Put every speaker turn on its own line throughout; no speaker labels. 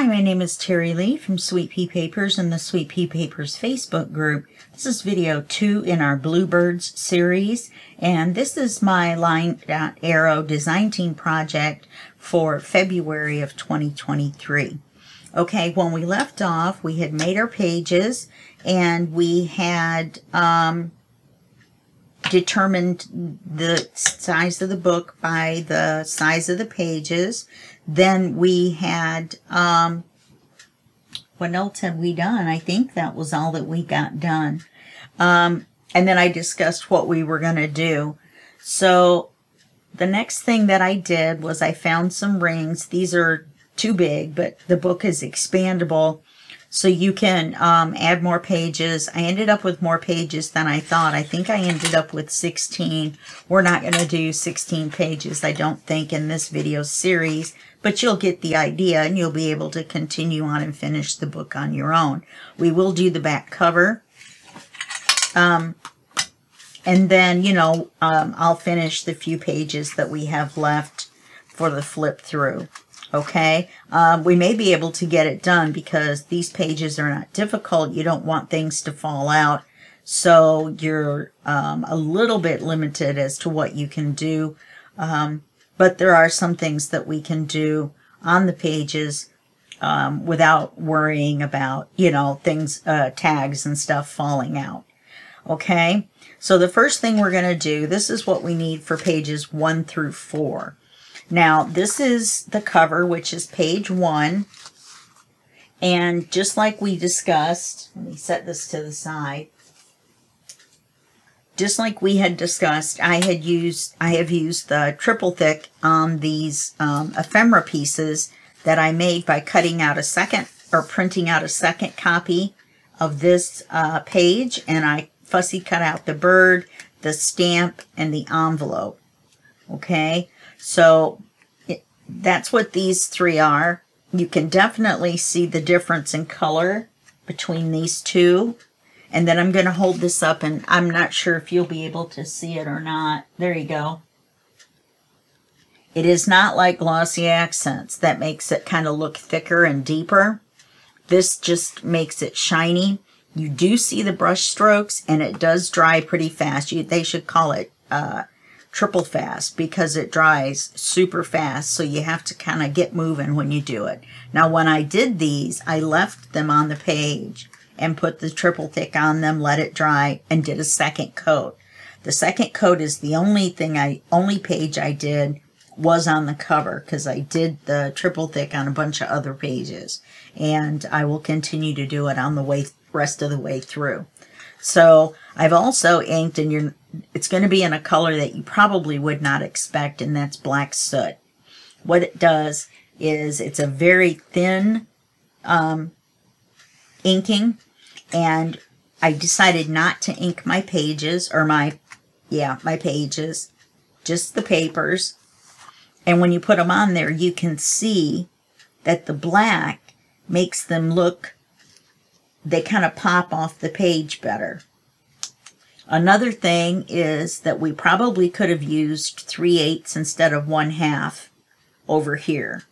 Hi, my name is Terry Lee from Sweet Pea Papers and the Sweet Pea Papers Facebook group. This is video 2 in our Bluebirds series, and this is my LineDotArrow design team project for February of 2023. Okay, when we left off, we had made our pages and we had determined the size of the book by the size of the pages. Then we had, what else had we done? I think that was all that we got done. And then I discussed what we were going to do. So the next thing that I did was I found some rings. These are too big, but the book is expandable, so you can add more pages. I ended up with more pages than I thought. I think I ended up with 16. We're not going to do 16 pages, I don't think, in this video series, but you'll get the idea and you'll be able to continue on and finish the book on your own. We will do the back cover. And then, you know, I'll finish the few pages that we have left for the flip through. Okay, we may be able to get it done because these pages are not difficult. You don't want things to fall out, so you're a little bit limited as to what you can do. But there are some things that we can do on the pages without worrying about, you know, things, tags and stuff falling out. Okay, so the first thing we're going to do, this is what we need for pages 1 through 4. Now, this is the cover, which is page 1. And just like we discussed, let me set this to the side. Just like we had discussed, I have used the triple thick on these ephemera pieces that I made by cutting out a second, or printing out a second copy of this page. And I fussy cut out the bird, the stamp, and the envelope. Okay, so that's what these three are. You can definitely see the difference in color between these two. And then I'm going to hold this up, and I'm not sure if you'll be able to see it or not. There you go. It is not like glossy accents. That makes it kind of look thicker and deeper. This just makes it shiny. You do see the brush strokes, and it does dry pretty fast. They should call it triple fast because it dries super fast, so you have to kind of get moving when you do it. Now, when I did these, I left them on the page and put the triple thick on them, let it dry, and did a second coat. The second coat is the only page I did was on the cover, because I did the triple thick on a bunch of other pages, and I will continue to do it on the rest of the way through. So I've also inked, and it's going to be in a color that you probably would not expect, and that's black soot. What it does is it's a very thin inking, and I decided not to ink my pages, or my pages, just the papers. And when you put them on there, you can see that the black makes them look, they kind of pop off the page better. Another thing is that we probably could have used 3/8 instead of 1/2 over here.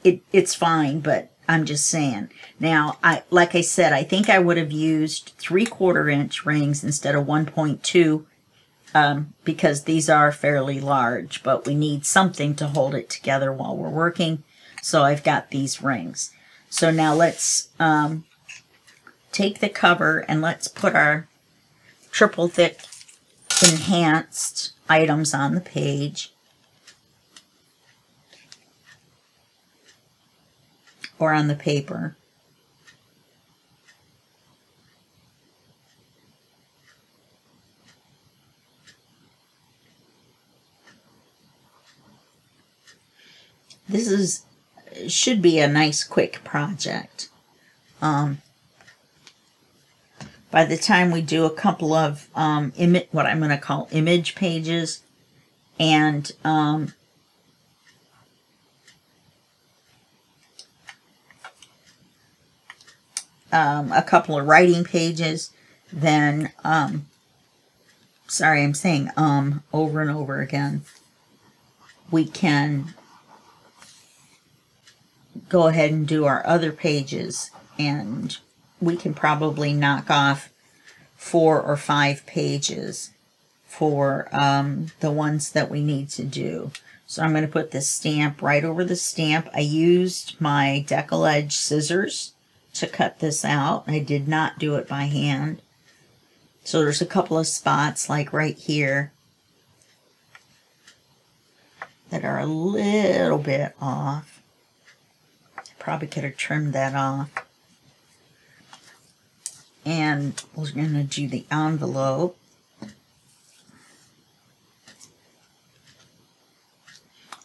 It's fine, but I'm just saying. Now, like I said, I think I would have used 3/4 inch rings instead of 1.2 because these are fairly large, but we need something to hold it together while we're working. So I've got these rings. So now let's take the cover and let's put our triple thick enhanced items on the page, or on the paper. This should be a nice quick project. By the time we do a couple of what I'm going to call image pages, and a couple of writing pages, then sorry, I'm saying over and over again. We can go ahead and do our other pages, and we can probably knock off 4 or 5 pages for the ones that we need to do. So I'm going to put this stamp right over the stamp. I used my decal edge scissors to cut this out. I did not do it by hand. So there's a couple of spots like right here that are a little bit off. Probably could have trimmed that off. And we're going to do the envelope.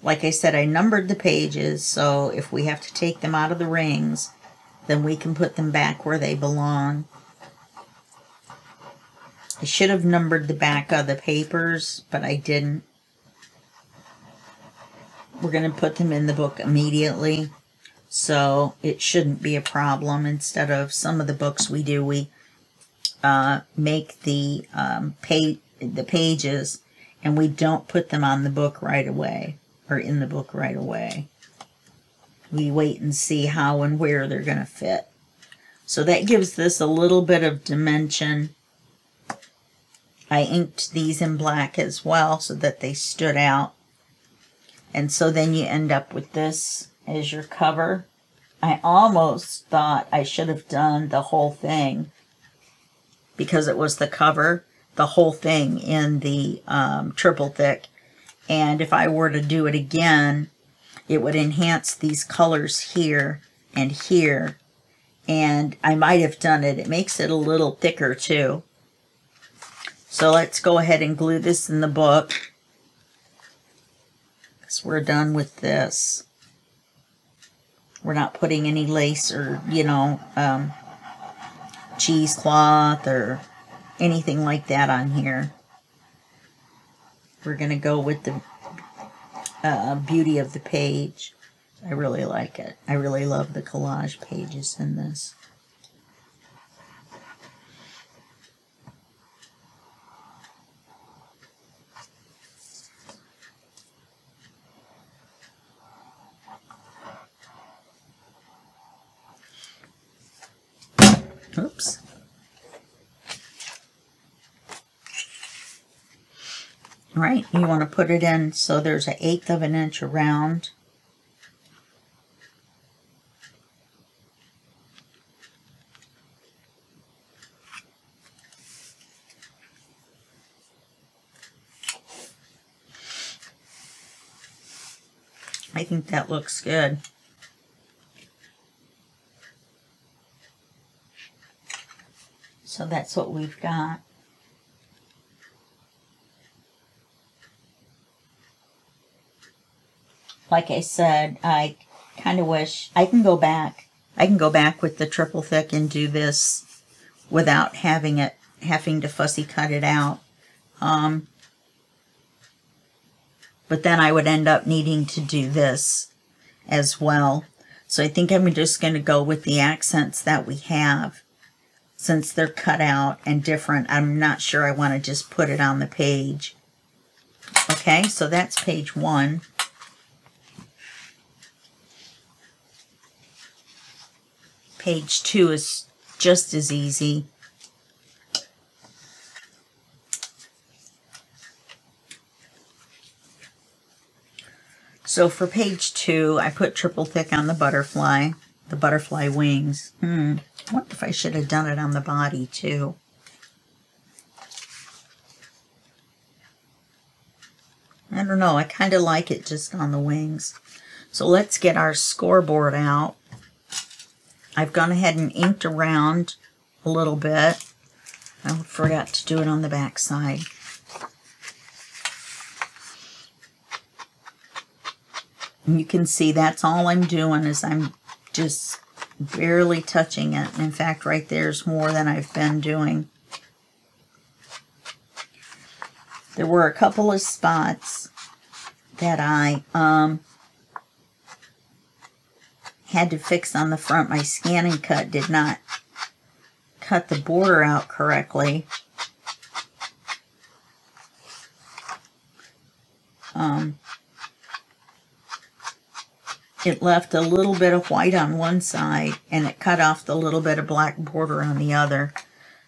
Like I said, I numbered the pages, so if we have to take them out of the rings, then we can put them back where they belong. I should have numbered the back of the papers, but I didn't. We're going to put them in the book immediately, so it shouldn't be a problem. Instead of some of the books we do, we make the pages, and we don't put them on the book right away, or in the book right away. We wait and see how and where they're going to fit. So that gives this a little bit of dimension. I inked these in black as well so that they stood out. And so then you end up with this as your cover. I almost thought I should have done the whole thing, because it was the cover, the whole thing in the triple thick. And if I were to do it again, it would enhance these colors here and here. And I might have done it. It makes it a little thicker too. So let's go ahead and glue this in the book, because we're done with this. We're not putting any lace or, you know, cheesecloth or anything like that on here. We're going to go with the beauty of the page. I really like it. I really love the collage pages in this. Oops. Right, you want to put it in so there's 1/8 of an inch around. I think that looks good. So that's what we've got. Like I said, I kind of wish I can go back. I can go back with the triple thick and do this without having to fussy cut it out. But then I would end up needing to do this as well. So I think I'm just going to go with the accents that we have, since they're cut out and different. I'm not sure I want to just put it on the page. Okay, so that's page 1. Page 2 is just as easy. So for page 2, I put triple thick on the butterfly wings. I wonder if I should have done it on the body too. I don't know, I kind of like it just on the wings. So let's get our scoreboard out. I've gone ahead and inked around a little bit. I forgot to do it on the back side. And you can see that's all I'm doing, is I'm just barely touching it. In fact, right there's more than I've been doing. There were a couple of spots that I had to fix on the front. My scanning cut did not cut the border out correctly. it left a little bit of white on one side and it cut off the little bit of black border on the other.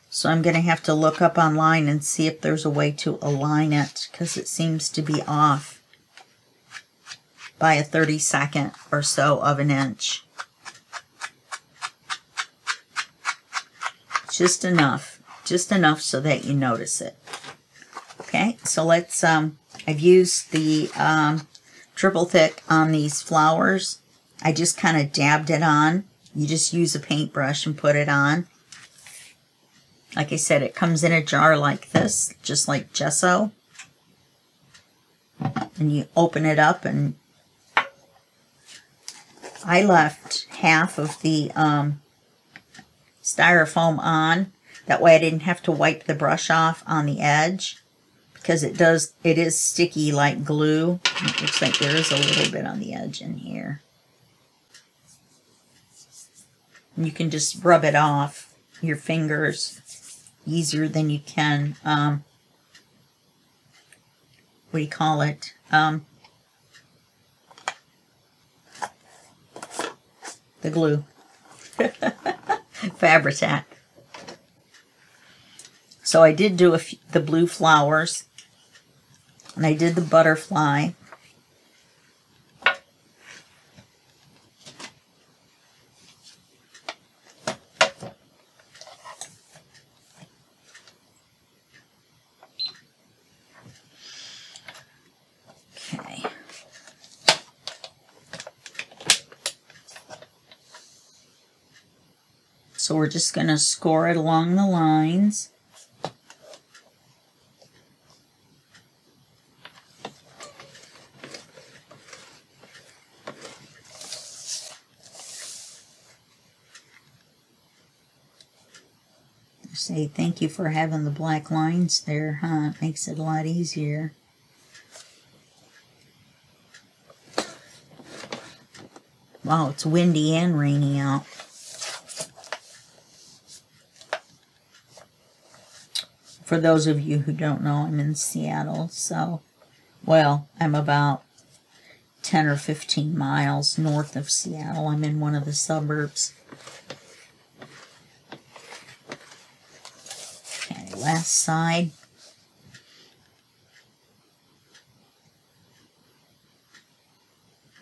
So I'm going to have to look up online and see if there's a way to align it, because it seems to be off by a 32nd or so of an inch. Just enough so that you notice it. Okay, so let's, I've used the triple thick on these flowers. I just kind of dabbed it on. You just use a paintbrush and put it on. Like I said, it comes in a jar like this, just like gesso. And you open it up, and I left half of the styrofoam on. That way I didn't have to wipe the brush off on the edge, because it is sticky like glue. It looks like there is a little bit on the edge in here. And you can just rub it off your fingers easier than you can, what do you call it? The glue. Fabri-Tac. So I did do the blue flowers, and I did the butterfly. Okay. So we're just going to score it along the lines. Say thank you for having the black lines there, huh? It makes it a lot easier. Wow, it's windy and rainy out. For those of you who don't know, I'm in Seattle, so, well, I'm about 10 or 15 miles north of Seattle. I'm in one of the suburbs. Okay, last side.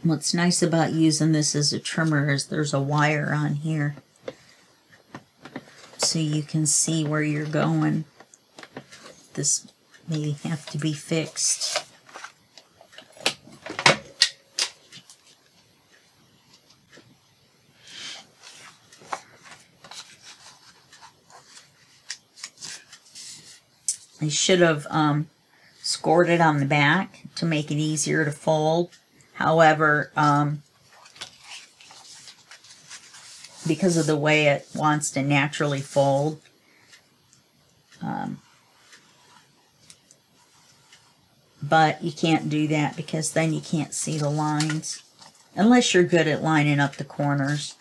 What's nice about using this as a trimmer is there's a wire on here, so you can see where you're going. This may have to be fixed. I should have scored it on the back to make it easier to fold. However, because of the way it wants to naturally fold, but you can't do that because then you can't see the lines, unless you're good at lining up the corners.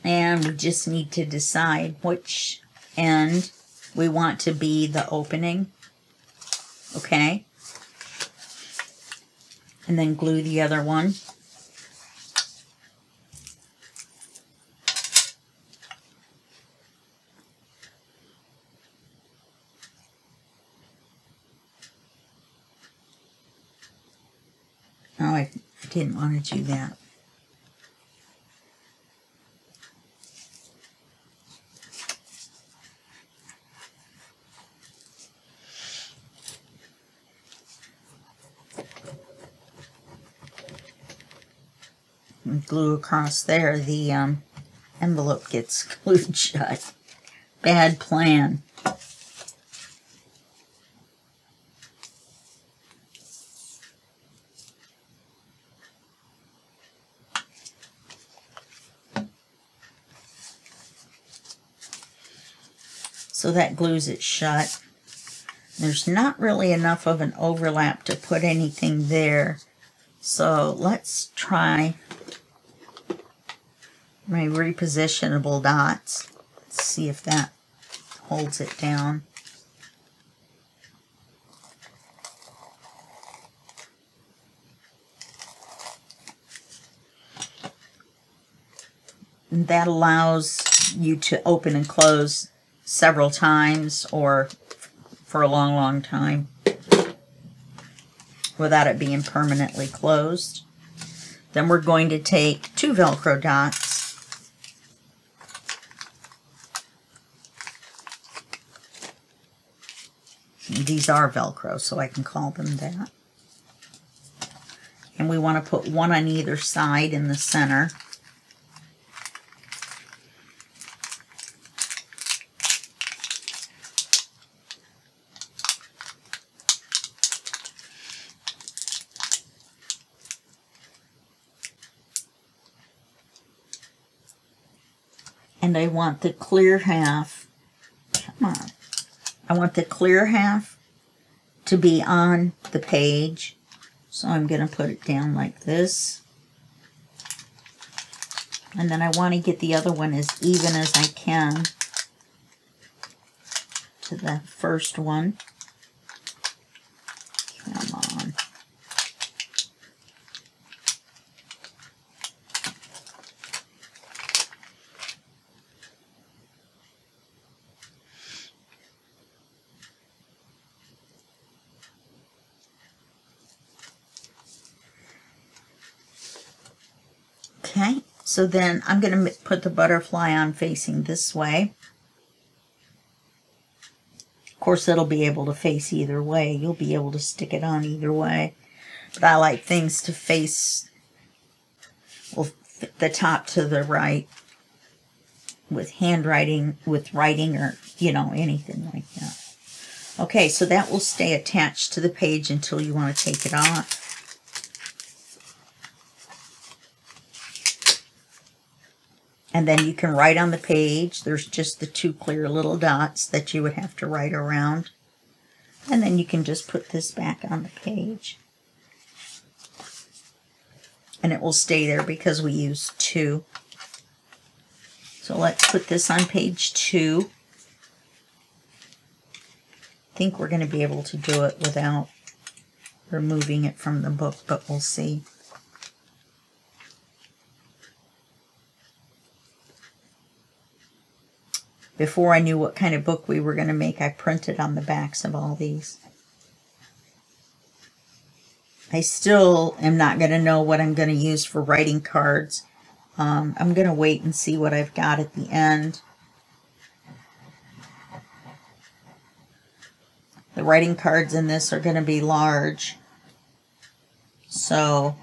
And we just need to decide which end we want to be the opening. Okay? And then glue the other one. Oh, I didn't want to do that. Glue across there, the envelope gets glued shut. Bad plan. So that glues it shut. There's not really enough of an overlap to put anything there. So let's try my repositionable dots. Let's see if that holds it down. And that allows you to open and close several times or for a long, long time without it being permanently closed. Then we're going to take 2 Velcro dots. And these are Velcro, so I can call them that. And we want to put one on either side in the center. And I want the clear half, come on, I want the clear half to be on the page. So I'm going to put it down like this. And then I want to get the other one as even as I can to the first one. Come on. Okay, so then I'm going to put the butterfly on facing this way. Of course, it'll be able to face either way. You'll be able to stick it on either way. But I like things to face, well, the top to the right with handwriting, with writing, or, you know, anything like that. Okay, so that will stay attached to the page until you want to take it off. And then you can write on the page. There's just the 2 clear little dots that you would have to write around. And then you can just put this back on the page. And it will stay there because we use 2. So let's put this on page 2. I think we're going to be able to do it without removing it from the book, but we'll see. Before I knew what kind of book we were going to make, I printed on the backs of all these. I still am not going to know what I'm going to use for writing cards. I'm going to wait and see what I've got at the end. The writing cards in this are going to be large. So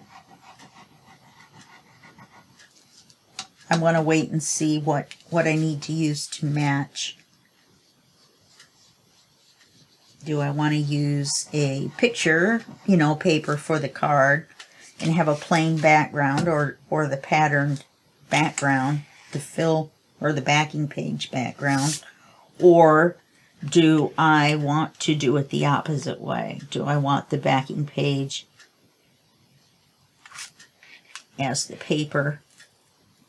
I'm going to wait and see what I need to use to match. Do I want to use a picture, you know, paper for the card and have a plain background or the patterned background to fill, or the backing page background? Or do I want to do it the opposite way? Do I want the backing page as the paper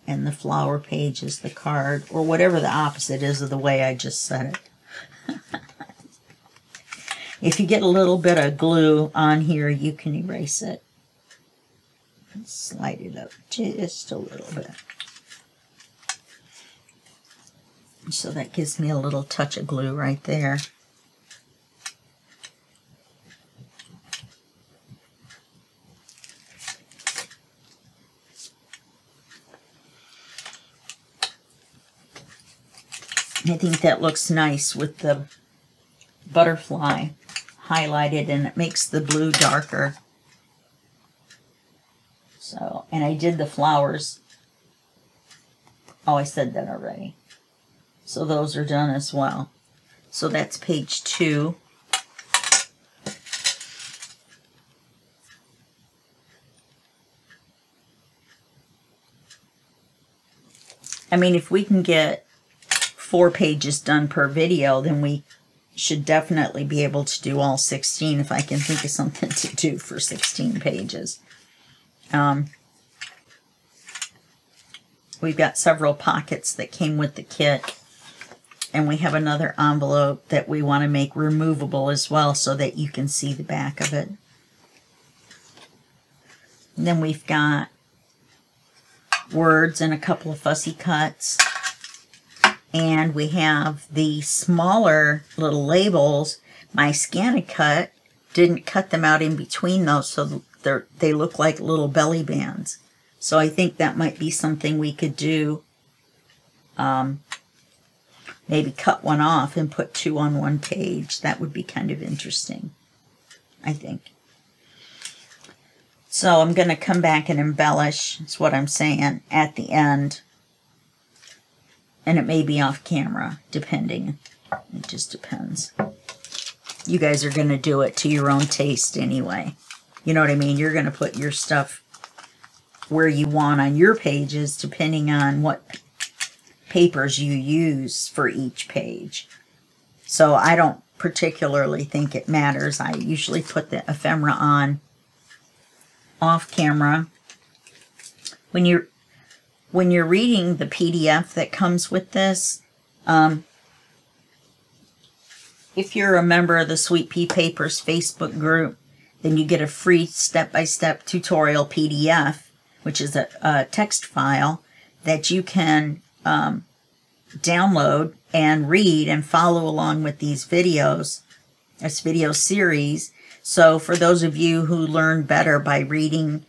and the flower page is the card, or whatever the opposite is of the way I just said it? If you get a little bit of glue on here, you can erase it. Slide it up just a little bit. So that gives me a little touch of glue right there. I think that looks nice with the butterfly highlighted, and it makes the blue darker. So, and I did the flowers. Oh, I said that already. So those are done as well. So that's page 2. I mean, if we can get 4 pages done per video, then we should definitely be able to do all 16 if I can think of something to do for 16 pages. We've got several pockets that came with the kit. And we have another envelope that we want to make removable as well so that you can see the back of it. And then we've got words and a couple of fussy cuts. And we have the smaller little labels. My Scan-A-Cut didn't cut them out in between those, so they look like little belly bands. So I think that might be something we could do. Maybe cut one off and put two on one page. That would be kind of interesting, I think. So I'm going to come back and embellish, that's what I'm saying, at the end. And it may be off camera, depending. It just depends. You guys are going to do it to your own taste anyway. You know what I mean? You're going to put your stuff where you want on your pages, depending on what papers you use for each page. So I don't particularly think it matters. I usually put the ephemera on off camera. When you're reading the PDF that comes with this, if you're a member of the Sweet Pea Papers Facebook group, then you get a free step-by-step tutorial PDF, which is a text file that you can download and read and follow along with these videos, this video series. So for those of you who learn better by reading,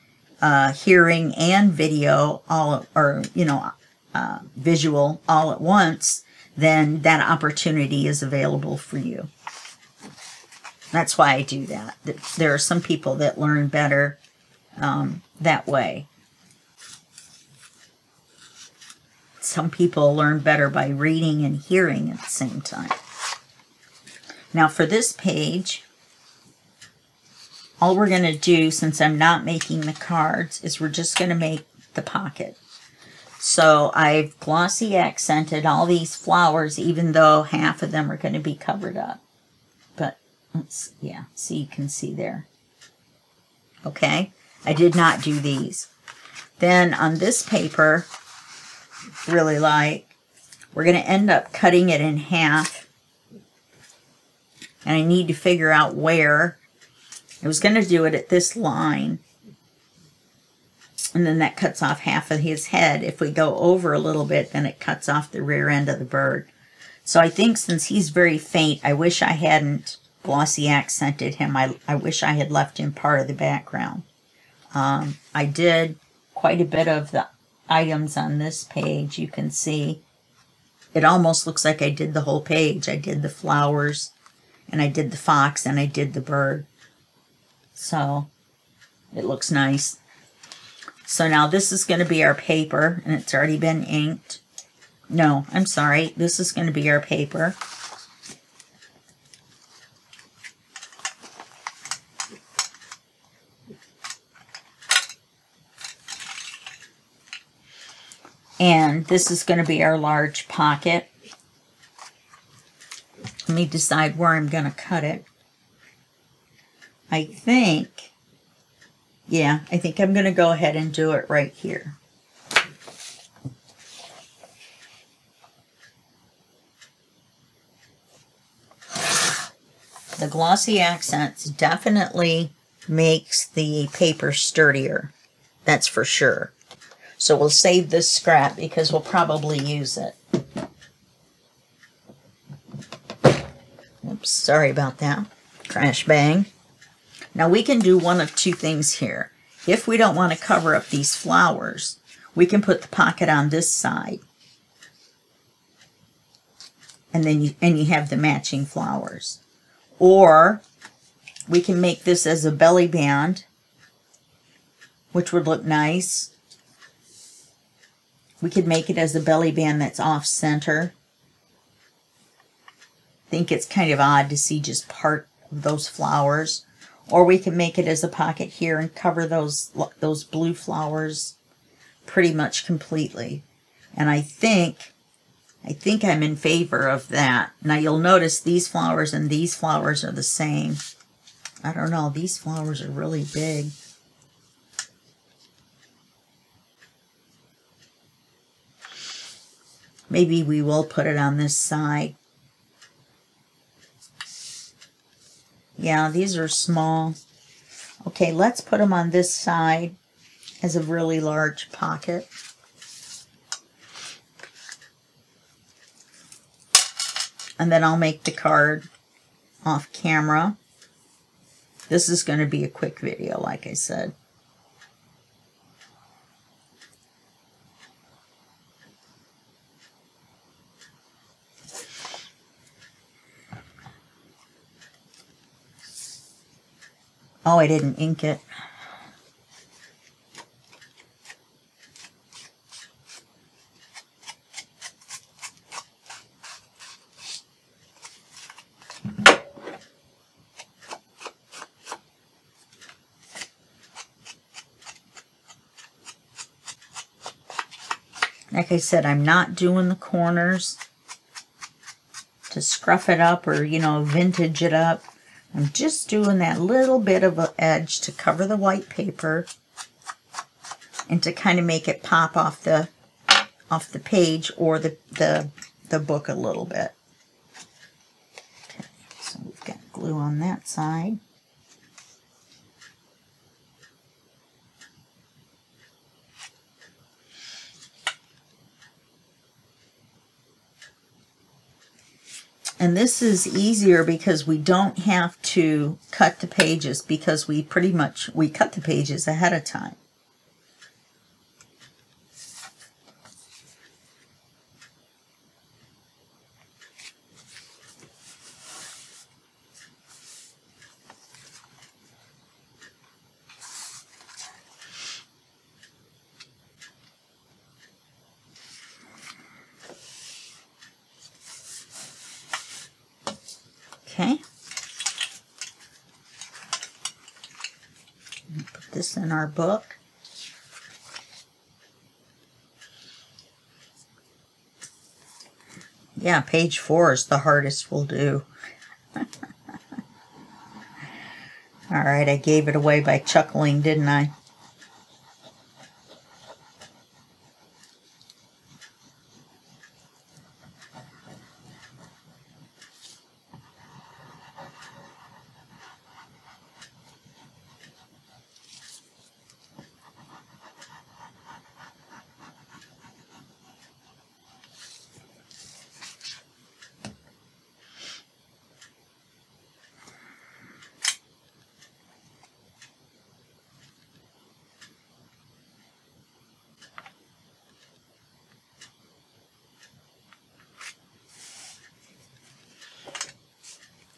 hearing, and video visual all at once, then that opportunity is available for you. That's why I do that. There are some people that learn better that way. Some people learn better by reading and hearing at the same time. Now for this page, all we're going to do, since I'm not making the cards, is we're just going to make the pocket. So I've glossy accented all these flowers, even though half of them are going to be covered up. But, yeah, so you can see there. Okay, I did not do these. Then on this paper, really light, we're going to end up cutting it in half. And I need to figure out where. I was going to do it at this line. And then that cuts off half of his head. If we go over a little bit, then it cuts off the rear end of the bird. So I think since he's very faint, I wish I hadn't glossy accented him. I wish I had left him part of the background. I did quite a bit of the items on this page. You can see it almost looks like I did the whole page. I did the flowers, and I did the fox, and I did the bird. So it looks nice. So now this is going to be our paper, and it's already been inked. No, I'm sorry. This is going to be our paper. And this is going to be our large pocket. Let me decide where I'm going to cut it. I think I'm going to go ahead and do it right here. The glossy accents definitely makes the paper sturdier. That's for sure. So we'll save this scrap because we'll probably use it. Oops, sorry about that. Crash bang. Now we can do one of two things here. If we don't want to cover up these flowers, we can put the pocket on this side. And then you have the matching flowers. Or we can make this as a belly band, which would look nice. We could make it as a belly band that's off center. I think it's kind of odd to see just part of those flowers. Or we can make it as a pocket here and cover those blue flowers pretty much completely. And I think I'm in favor of that. Now you'll notice these flowers and these flowers are the same. I don't know, these flowers are really big. Maybe we will put it on this side. Yeah, these are small. Okay, let's put them on this side as a really large pocket. And then I'll make the card off camera. This is going to be a quick video, like I said. Oh, I didn't ink it. Like I said, I'm not doing the corners to scruff it up or, you know, vintage it up. I'm just doing that little bit of an edge to cover the white paper and to kind of make it pop off the page or the book a little bit. Okay, so we've got glue on that side. And this is easier because we don't have to cut the pages because we cut the pages ahead of time. Okay. Put this in our book. Yeah, page 4 is the hardest we'll do. All right, I gave it away by chuckling, didn't I?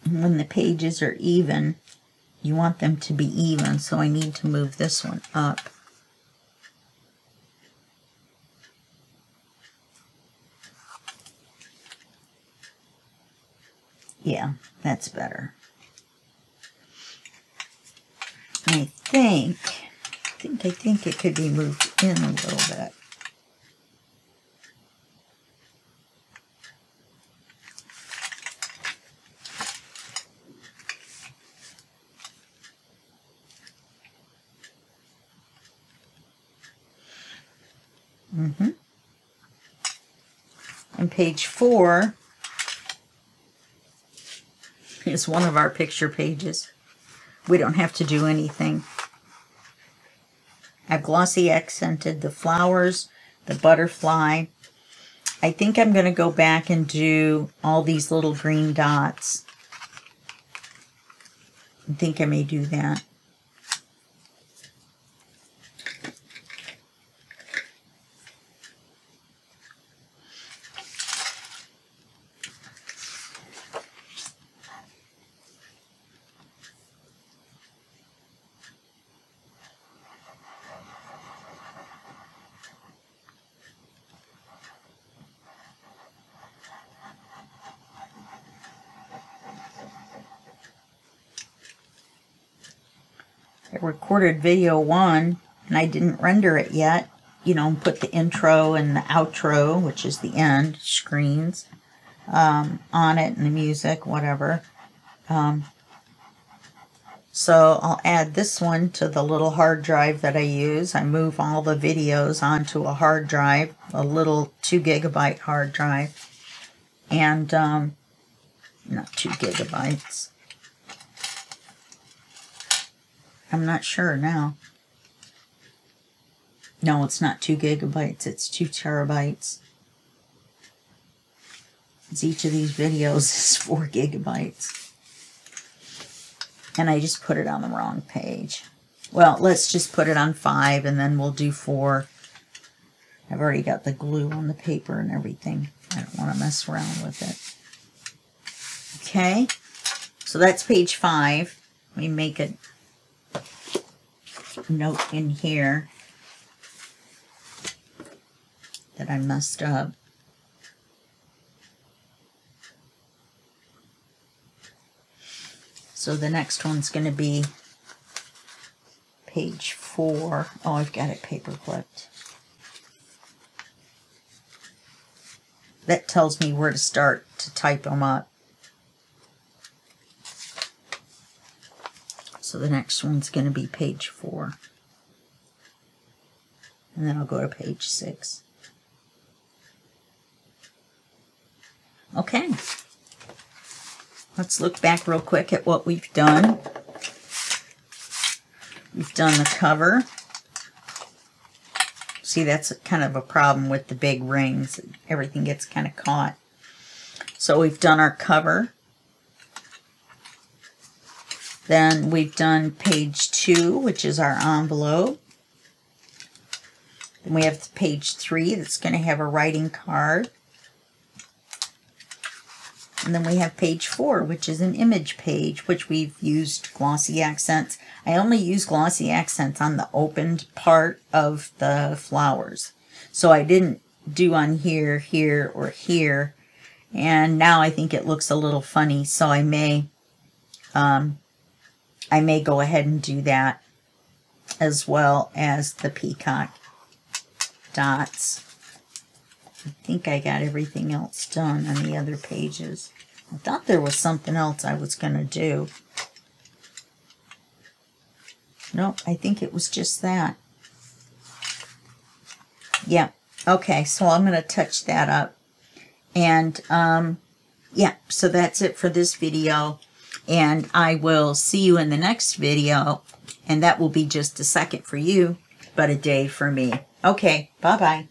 When the pages are even, you want them to be even, so I need to move this one up. Yeah, that's better. I think it could be moved in a little bit. And page 4 is one of our picture pages. We don't have to do anything. I've glossy accented the flowers, the butterfly. I think I'm going to go back and do all these little green dots. I think I may do that. I recorded video 1 and I didn't render it yet. You know, put the intro and the outro, which is the end screens, on it, and the music, whatever. So I'll add this one to the little hard drive that I use. I move all the videos onto a hard drive, a little 2 gigabyte hard drive. And, not 2 gigabytes. I'm not sure now. No, it's not 2 gigabytes, it's 2 terabytes. Each of these videos is 4 gigabytes. And I just put it on the wrong page. Well, let's just put it on 5 and then we'll do 4. I've already got the glue on the paper and everything. I don't want to mess around with it. Okay, so that's page 5. Let me make a note in here that I messed up. So the next one's going to be page 4. Oh, I've got it paper clipped. That tells me where to start to type them up. So the next one's going to be page 4. And then I'll go to page 6. Okay. Let's look back real quick at what we've done. We've done the cover. See, that's kind of a problem with the big rings. Everything gets kind of caught. So we've done our cover. Then we've done page 2, which is our envelope. Then we have page 3 that's going to have a writing card. And then we have page 4, which is an image page, which we've used glossy accents. I only use glossy accents on the opened part of the flowers. So I didn't do on here, here, or here. And now I think it looks a little funny, so I may go ahead and do that, as well as the peacock dots. I think I got everything else done on the other pages. I thought there was something else I was going to do. Nope, I think it was just that. Yeah, okay, so I'm going to touch that up. And, yeah, so that's it for this video. And I will see you in the next video. And that will be just a second for you, but a day for me. Okay, bye-bye.